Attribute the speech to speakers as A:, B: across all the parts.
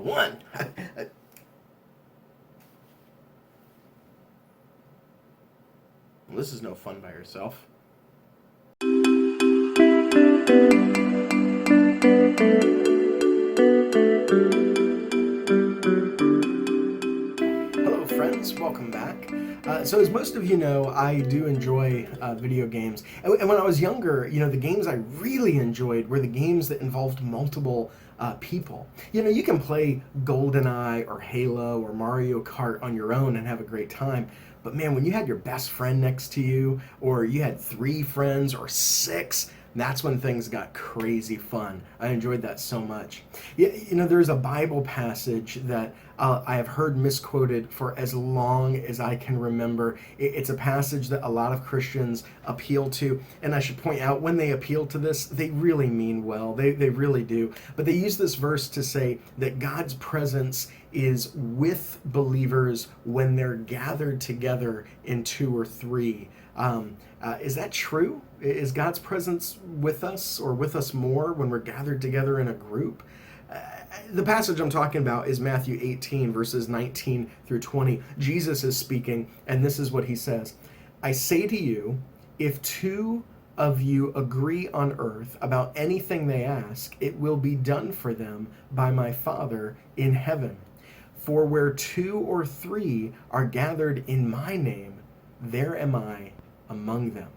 A: one. This is no fun by yourself. Hello friends, welcome back. So as most of you know, I do enjoy video games. And when I was younger, the games I really enjoyed were the games that involved multiple people. You can play GoldenEye or Halo or Mario Kart on your own and have a great time. But man, when you had your best friend next to you, or you had 3 friends or 6, that's when things got crazy fun. I enjoyed that so much. There's a Bible passage that I have heard misquoted for as long as I can remember. It's a passage that a lot of Christians appeal to, and I should point out, when they appeal to this, they really mean well. They really do. But they use this verse to say that God's presence is with believers when they're gathered together in 2 or 3. Is that true? Is God's presence with us, or with us more when we're gathered together in a group? The passage I'm talking about is Matthew 18, verses 19 through 20. Jesus is speaking, and this is what he says. I say to you, if 2 of you agree on earth about anything they ask, it will be done for them by my Father in heaven. For where 2 or 3 are gathered in my name, there am I among them.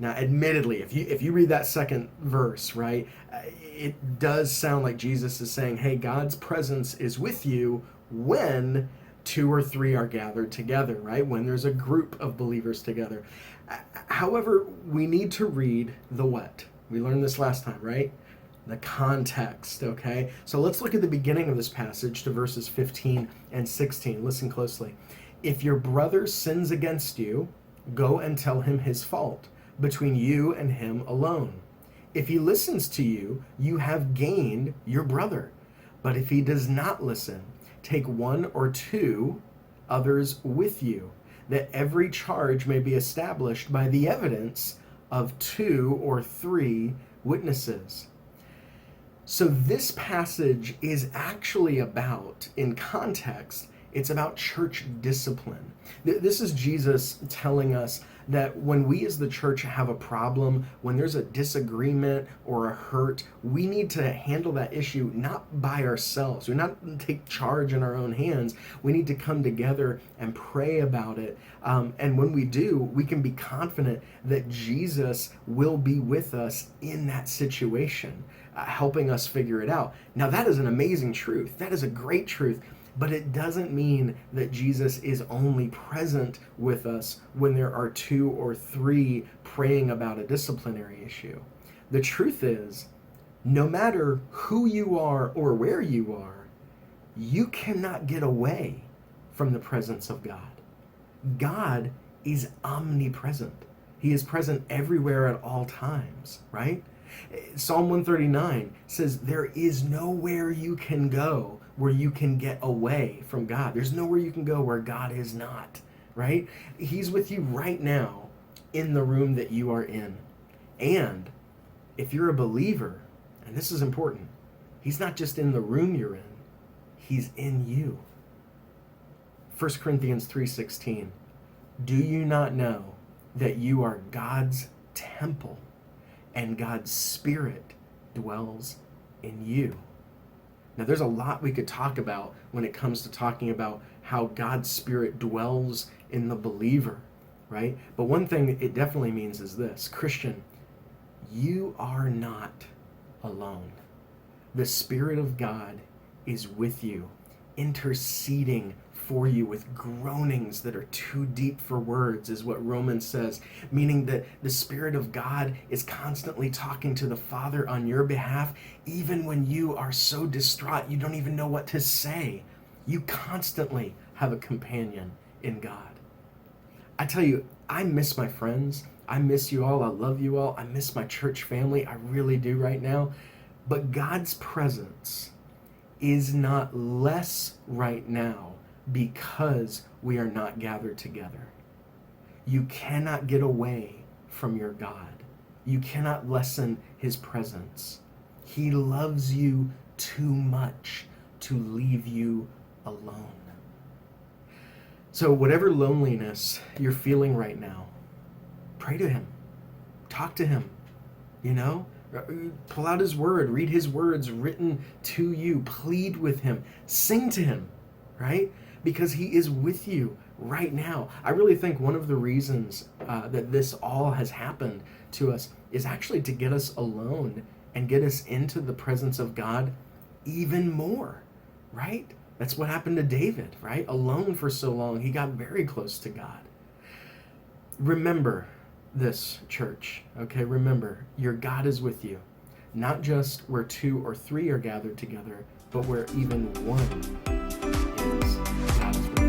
A: Now, admittedly, if you read that second verse, right, it does sound like Jesus is saying, hey, God's presence is with you when 2 or 3 are gathered together, right? When there's a group of believers together. However, we need to read the what. We learned this last time, right? The context, okay? So let's look at the beginning of this passage to verses 15 and 16. Listen closely. If your brother sins against you, go and tell him his fault between you and him alone. If he listens to you, you have gained your brother. But if he does not listen, take 1 or 2 others with you, that every charge may be established by the evidence of 2 or 3 witnesses. So this passage is actually about, in context, it's about church discipline. This is Jesus telling us that when we as the church have a problem, when there's a disagreement or a hurt, we need to handle that issue not by ourselves. We not take charge in our own hands. We need to come together and pray about it. And when we do, we can be confident that Jesus will be with us in that situation, helping us figure it out. Now, that is an amazing truth. That is a great truth. But it doesn't mean that Jesus is only present with us when there are 2 or 3 praying about a disciplinary issue. The truth is, no matter who you are or where you are, you cannot get away from the presence of God. God is omnipresent. He is present everywhere at all times, right? Psalm 139 says, there is nowhere you can go where you can get away from God. There's nowhere you can go where God is not, right? He's with you right now in the room that you are in. And if you're a believer, and this is important, he's not just in the room you're in, he's in you. 1 Corinthians 3:16, do you not know that you are God's temple and God's Spirit dwells in you? Now, there's a lot we could talk about when it comes to talking about how God's Spirit dwells in the believer, right? But one thing it definitely means is this: Christian, you are not alone. The Spirit of God is with you, interceding for you with groanings that are too deep for words, is what Romans says, meaning that the Spirit of God is constantly talking to the Father on your behalf, even when you are so distraught you don't even know what to say. You constantly have a companion in God. I tell you, I miss my friends. I miss you all. I love you all. I miss my church family. I really do right now. But God's presence is not less right now because we are not gathered together. You cannot get away from your God. You cannot lessen his presence. He loves you too much to leave you alone. So whatever loneliness you're feeling right now, pray to him. Talk to him. You know? Pull out his word. Read his words written to you. Plead with him. Sing to him, right? Because he is with you right now. I really think one of the reasons that this all has happened to us is actually to get us alone and get us into the presence of God even more, right? That's what happened to David, right? Alone for so long, he got very close to God. Remember this, church, okay? Remember, your God is with you. Not just where 2 or 3 are gathered together, but where even one is, God is with you.